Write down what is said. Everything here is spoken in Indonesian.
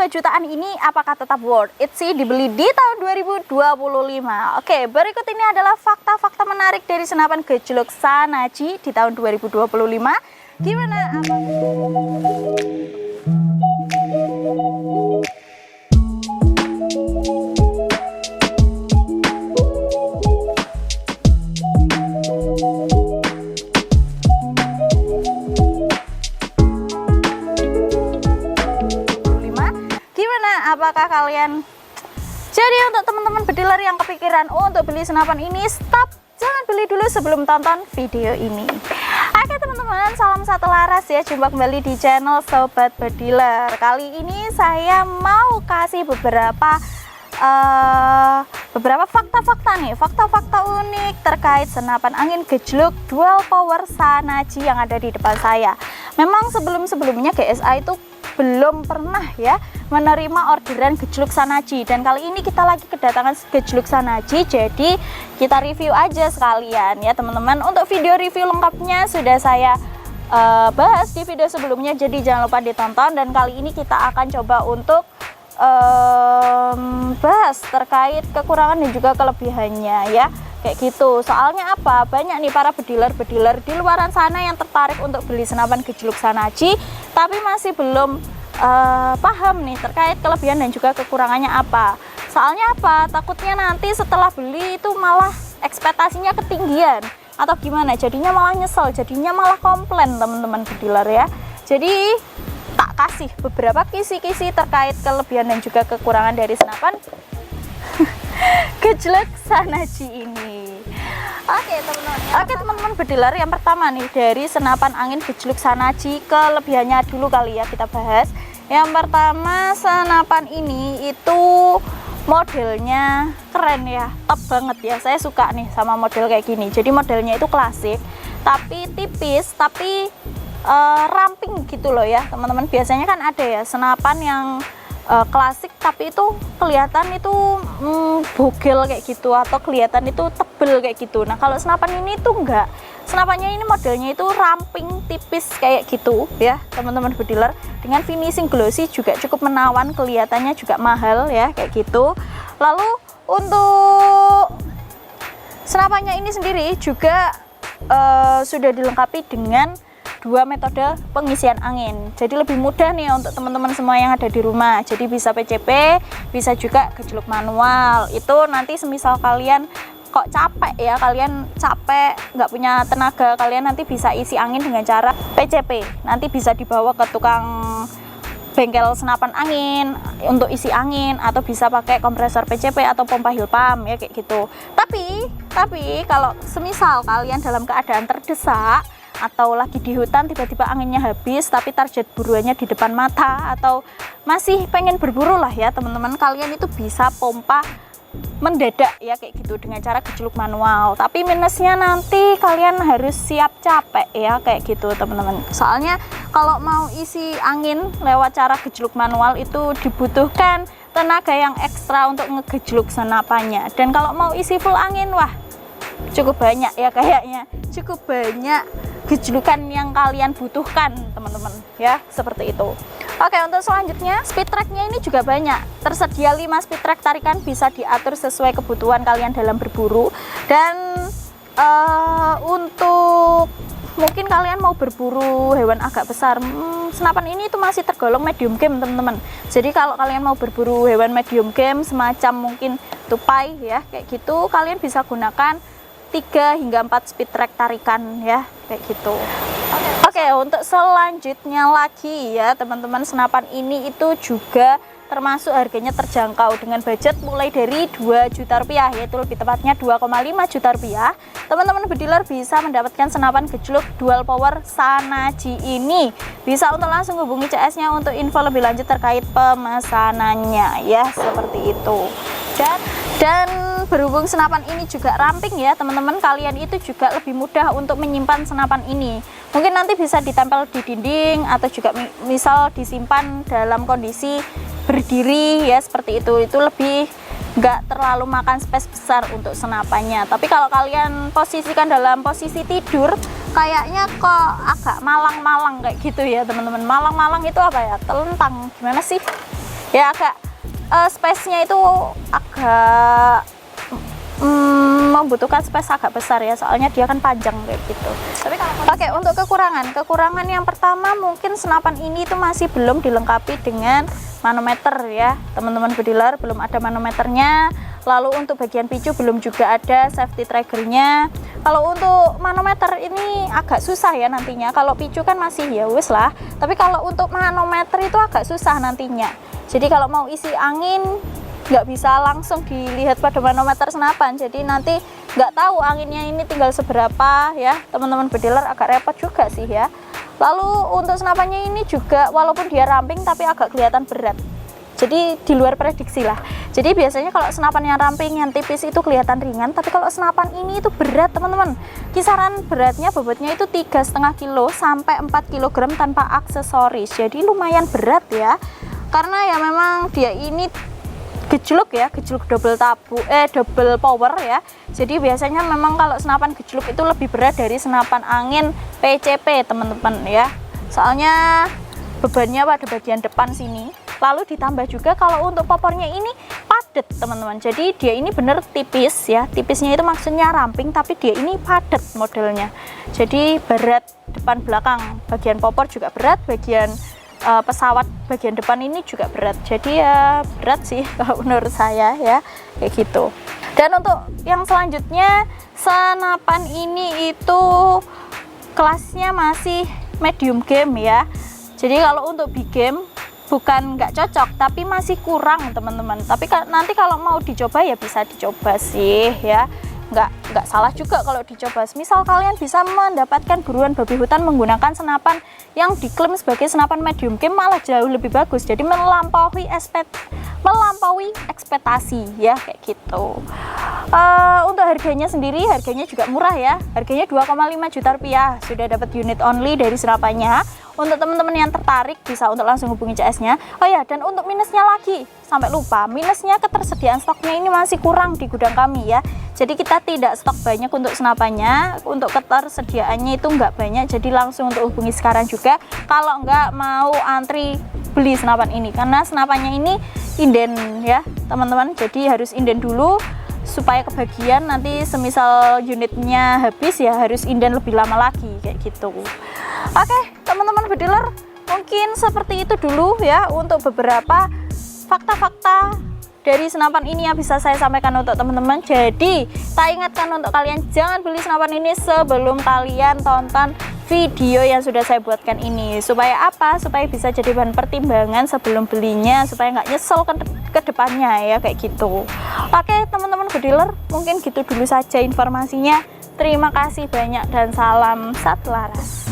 jutaan ini apakah tetap worth it sih dibeli di tahun 2025? Oke, berikut ini adalah fakta-fakta menarik dari senapan gejluk Shanachi di tahun 2025. Gimana? Apakah kalian? Jadi untuk teman-teman bediler yang kepikiran untuk beli senapan ini, stop, jangan beli dulu sebelum tonton video ini. Oke teman-teman, salam satu laras ya, jumpa kembali di channel Sobat Bediler. Kali ini saya mau kasih beberapa fakta-fakta nih, fakta-fakta unik terkait senapan angin gejluk dual power Shanachi yang ada di depan saya. Memang sebelumnya GSA itu belum pernah ya menerima orderan gejluk Shanachi, dan kali ini kita lagi kedatangan gejluk Shanachi, jadi kita review aja sekalian ya teman-teman. Untuk video review lengkapnya sudah saya bahas di video sebelumnya, jadi jangan lupa ditonton. Dan kali ini kita akan coba untuk bahas terkait kekurangan dan juga kelebihannya ya, kayak gitu. Soalnya apa, banyak nih para bediler-bediler di luaran sana yang tertarik untuk beli senapan gejluk Shanachi tapi masih belum paham nih terkait kelebihan dan juga kekurangannya apa. Soalnya apa, takutnya nanti setelah beli itu malah ekspektasinya ketinggian atau gimana, jadinya malah nyesel, jadinya malah komplain teman-teman bediler ya. Jadi tak kasih beberapa kisi-kisi terkait kelebihan dan juga kekurangan dari senapan gejluk Shanachi ini. Oke teman-teman bediler, yang pertama nih dari senapan angin gejluk Shanachi, kelebihannya dulu kali ya kita bahas. Yang pertama, senapan ini itu modelnya keren ya, top banget ya. Saya suka nih sama model kayak gini. Jadi modelnya itu klasik tapi tipis, tapi ramping gitu loh ya teman-teman. Biasanya kan ada ya senapan yang klasik tapi itu kelihatan itu bogel kayak gitu, atau kelihatan itu tebel kayak gitu. Nah kalau senapan ini tuh enggak, senapannya ini modelnya itu ramping tipis kayak gitu ya teman-teman bediler, dengan finishing glossy juga cukup menawan, kelihatannya juga mahal ya kayak gitu. Lalu untuk senapannya ini sendiri juga sudah dilengkapi dengan dua metode pengisian angin, jadi lebih mudah nih untuk teman-teman semua yang ada di rumah. Jadi bisa PCP, bisa juga gejluk manual. Itu nanti semisal kalian kok capek ya, kalian capek nggak punya tenaga, kalian nanti bisa isi angin dengan cara PCP. Nanti bisa dibawa ke tukang bengkel senapan angin untuk isi angin, atau bisa pakai kompresor PCP atau pompa Hilpam ya kayak gitu. Tapi kalau semisal kalian dalam keadaan terdesak atau lagi di hutan tiba-tiba anginnya habis tapi target buruannya di depan mata, atau masih pengen berburu lah ya teman-teman, kalian itu bisa pompa mendadak ya kayak gitu dengan cara gejluk manual. Tapi minusnya nanti kalian harus siap capek ya kayak gitu teman-teman. Soalnya kalau mau isi angin lewat cara gejluk manual itu dibutuhkan tenaga yang ekstra untuk ngegejluk senapannya. Dan kalau mau isi full angin, wah cukup banyak ya, kayaknya cukup banyak gejlukan yang kalian butuhkan teman-teman ya, seperti itu. Oke, untuk selanjutnya speed tracknya ini juga banyak, tersedia 5 speed track tarikan, bisa diatur sesuai kebutuhan kalian dalam berburu. Dan untuk mungkin kalian mau berburu hewan agak besar, senapan ini itu masih tergolong medium game teman-teman. Jadi kalau kalian mau berburu hewan medium game semacam mungkin tupai ya kayak gitu, kalian bisa gunakan 3 hingga 4 speed track tarikan ya kayak gitu. Oke, untuk selanjutnya lagi ya teman-teman, senapan ini itu juga termasuk harganya terjangkau dengan budget mulai dari 2 juta rupiah, yaitu lebih tepatnya 2,5 juta rupiah. Teman-teman bediler bisa mendapatkan senapan gejluk dual power Shanachi ini. Bisa untuk langsung hubungi CS-nya untuk info lebih lanjut terkait pemesanannya ya, seperti itu. Dan berhubung senapan ini juga ramping ya teman-teman, kalian itu juga lebih mudah untuk menyimpan senapan ini. Mungkin nanti bisa ditempel di dinding, atau juga misal disimpan dalam kondisi berdiri ya seperti itu lebih nggak terlalu makan space besar untuk senapannya. Tapi kalau kalian posisikan dalam posisi tidur, kayaknya kok agak malang-malang kayak gitu ya teman-teman. Malang-malang itu apa ya, telentang gimana sih ya, agak space-nya itu agak membutuhkan space agak besar ya, soalnya dia kan panjang kayak gitu. Tapi kalau oke, untuk kekurangan yang pertama mungkin senapan ini itu masih belum dilengkapi dengan manometer ya teman-teman bediler, belum ada manometernya. Lalu untuk bagian picu belum juga ada safety triggernya. Kalau untuk manometer ini agak susah ya nantinya. Kalau picu kan masih ya wis lah, tapi kalau untuk manometer itu agak susah nantinya. Jadi kalau mau isi angin nggak bisa langsung dilihat pada manometer senapan, jadi nanti nggak tahu anginnya ini tinggal seberapa ya teman-teman bediler, agak repot juga sih ya. Lalu untuk senapannya ini juga walaupun dia ramping tapi agak kelihatan berat, jadi di luar prediksi lah. Jadi biasanya kalau senapan yang ramping yang tipis itu kelihatan ringan, tapi kalau senapan ini itu berat teman-teman. Kisaran beratnya bobotnya itu 3,5 kilo sampai 4 kg tanpa aksesoris, jadi lumayan berat ya, karena ya memang dia ini gejluk ya, gejluk double power ya. Jadi biasanya memang kalau senapan gejluk itu lebih berat dari senapan angin PCP teman-teman ya, soalnya bebannya pada bagian depan sini. Lalu ditambah juga kalau untuk popornya ini padat teman-teman, jadi dia ini bener tipis ya, tipisnya itu maksudnya ramping tapi dia ini padat modelnya, jadi berat depan belakang, bagian popor juga berat, bagian pesawat bagian depan ini juga berat, jadi ya berat sih kalau menurut saya ya, kayak gitu. Dan untuk yang selanjutnya, senapan ini itu kelasnya masih medium game ya, jadi kalau untuk big game bukan nggak cocok tapi masih kurang teman-teman. Tapi nanti kalau mau dicoba ya bisa dicoba sih ya, nggak salah juga kalau dicoba. Misal kalian bisa mendapatkan buruan babi hutan menggunakan senapan yang diklaim sebagai senapan medium game, malah jauh lebih bagus, jadi melampaui ekspektasi ya, kayak gitu. Untuk harganya sendiri, harganya juga murah ya, harganya 2,5 juta rupiah, sudah dapat unit only dari senapannya. Untuk teman-teman yang tertarik bisa untuk langsung hubungi CS-nya. Oh ya, dan untuk minusnya lagi, sampai lupa, minusnya ketersediaan stoknya ini masih kurang di gudang kami ya. Jadi kita tidak stok banyak untuk senapannya, untuk ketersediaannya itu nggak banyak, jadi langsung untuk hubungi sekarang juga kalau nggak mau antri beli senapan ini, karena senapannya ini inden ya teman-teman, jadi harus inden dulu supaya kebagian, nanti semisal unitnya habis ya harus inden lebih lama lagi kayak gitu. Oke teman-teman bediler, mungkin seperti itu dulu ya untuk beberapa fakta-fakta dari senapan ini yang bisa saya sampaikan untuk teman-teman. Jadi tak ingatkan untuk kalian jangan beli senapan ini sebelum kalian tonton video yang sudah saya buatkan ini. Supaya apa? Supaya bisa jadi bahan pertimbangan sebelum belinya, supaya nggak nyesel ke depannya ya, kayak gitu. Oke teman-teman bediler, mungkin gitu dulu saja informasinya. Terima kasih banyak dan salam satu laras.